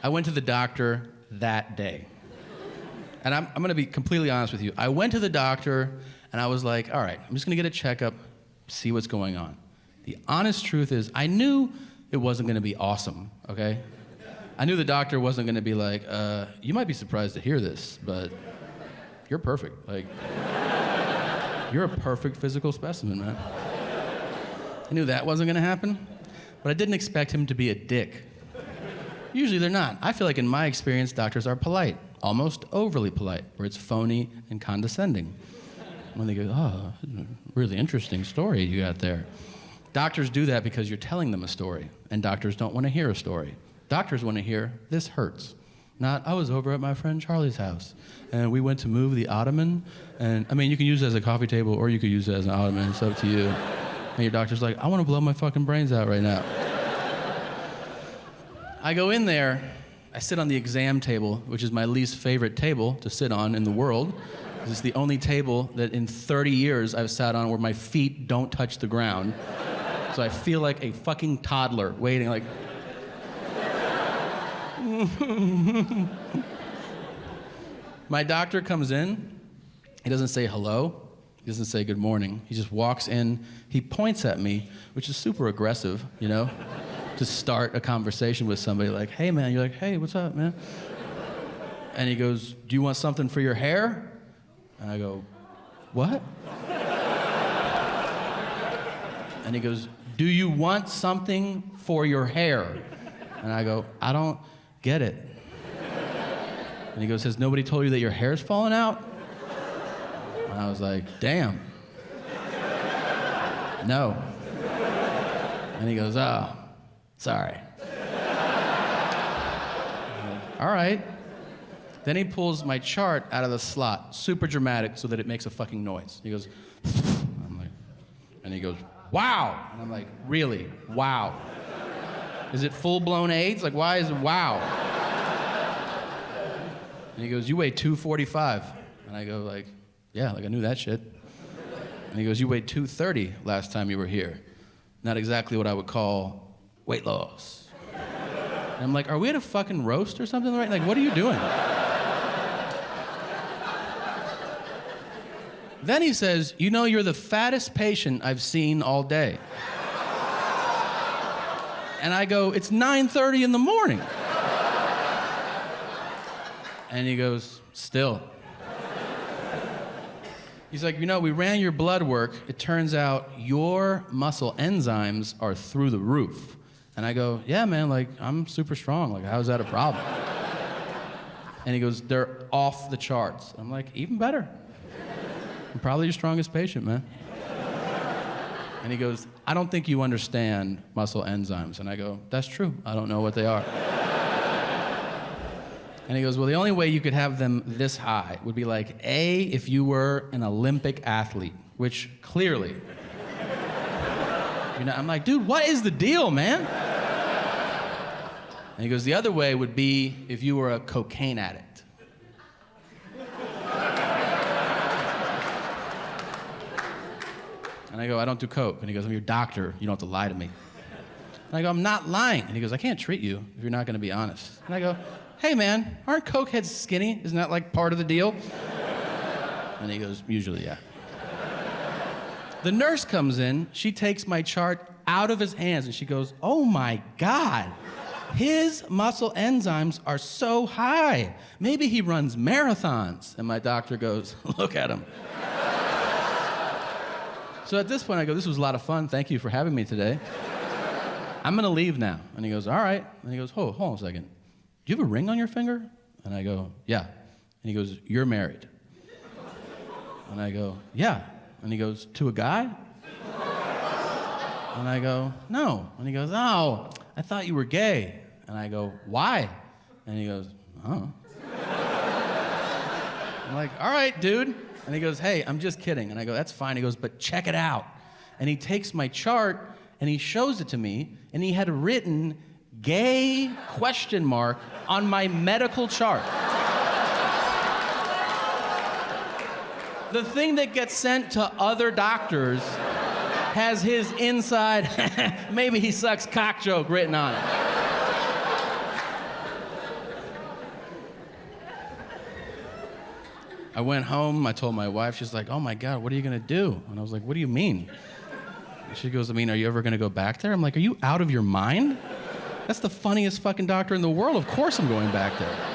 I went to the doctor that day. And I'm going to be completely honest with you. I went to the doctor, and I was like, all right, I'm just going to get a checkup, see what's going on. The honest truth is, I knew it wasn't going to be awesome, okay? I knew the doctor wasn't going to be like, you might be surprised to hear this, but you're perfect. Like, you're a perfect physical specimen, man. I knew that wasn't going to happen, but I didn't expect him to be a dick. Usually they're not. I feel like in my experience, doctors are polite, almost overly polite, where it's phony and condescending. When they go, oh, really interesting story you got there. Doctors do that because you're telling them a story, and doctors don't want to hear a story. Doctors want to hear, this hurts. Not, I was over at my friend Charlie's house, and we went to move the ottoman, and I mean, you can use it as a coffee table, or you could use it as an ottoman, it's up to you. And your doctor's like, I want to blow my fucking brains out right now. I go in there, I sit on the exam table, which is my least favorite table to sit on in the world. It's the only table that in 30 years I've sat on where my feet don't touch the ground. So I feel like a fucking toddler waiting like... My doctor comes in, he doesn't say hello, he doesn't say good morning. He just walks in, he points at me, which is super aggressive, you know? To start a conversation with somebody like, hey man, you're like, hey, what's up, man? And he goes, do you want something for your hair? And I go, what? And he goes, do you want something for your hair? And I go, I don't get it. And he goes, has nobody told you that your hair's falling out? And I was like, damn. No. And he goes, oh. Sorry. All right. Then he pulls my chart out of the slot, super dramatic, so that it makes a fucking noise. He goes, I'm like, and he goes, wow. And I'm like, really? Wow. Is it full-blown AIDS? Like, why is it wow? And he goes, you weigh 245. And I go like, yeah, like I knew that shit. And he goes, you weighed 230 last time you were here. Not exactly what I would call weight loss. And I'm like, are we at a fucking roast or something? Right? Like, what are you doing? Then he says, you know, you're the fattest patient I've seen all day. And I go, it's 9:30 in the morning. And he goes, still. He's like, you know, we ran your blood work. It turns out your muscle enzymes are through the roof. And I go, yeah, man, like, I'm super strong. Like, how is that a problem? And he goes, they're off the charts. I'm like, even better. I'm probably your strongest patient, man. And he goes, I don't think you understand muscle enzymes. And I go, that's true. I don't know what they are. And he goes, well, the only way you could have them this high would be like, A, if you were an Olympic athlete, which clearly, you know, I'm like, dude, what is the deal, man? And he goes, the other way would be if you were a cocaine addict. And I go, I don't do coke. And he goes, I'm your doctor. You don't have to lie to me. And I go, I'm not lying. And he goes, I can't treat you if you're not going to be honest. And I go, hey, man, aren't cokeheads skinny? Isn't that like part of the deal? And he goes, usually, yeah. The nurse comes in. She takes my chart out of his hands, and she goes, oh, my God. His muscle enzymes are so high. Maybe he runs marathons. And my doctor goes, look at him. So at this point, I go, this was a lot of fun. Thank you for having me today. I'm going to leave now. And he goes, all right. And he goes, hold on a second. Do you have a ring on your finger? And I go, yeah. And he goes, you're married. And I go, yeah. And he goes, to a guy? And I go, no. And he goes, oh, I thought you were gay. And I go, why? And he goes, oh. I'm like, all right, dude. And he goes, hey, I'm just kidding. And I go, that's fine. He goes, but check it out. And he takes my chart and he shows it to me, and he had written gay ? On my medical chart. The thing that gets sent to other doctors has his inside, maybe he sucks cock joke written on it. I went home, I told my wife, she's like, oh my God, what are you gonna do? And I was like, what do you mean? And she goes, I mean, are you ever gonna go back there? I'm like, are you out of your mind? That's the funniest fucking doctor in the world. Of course I'm going back there.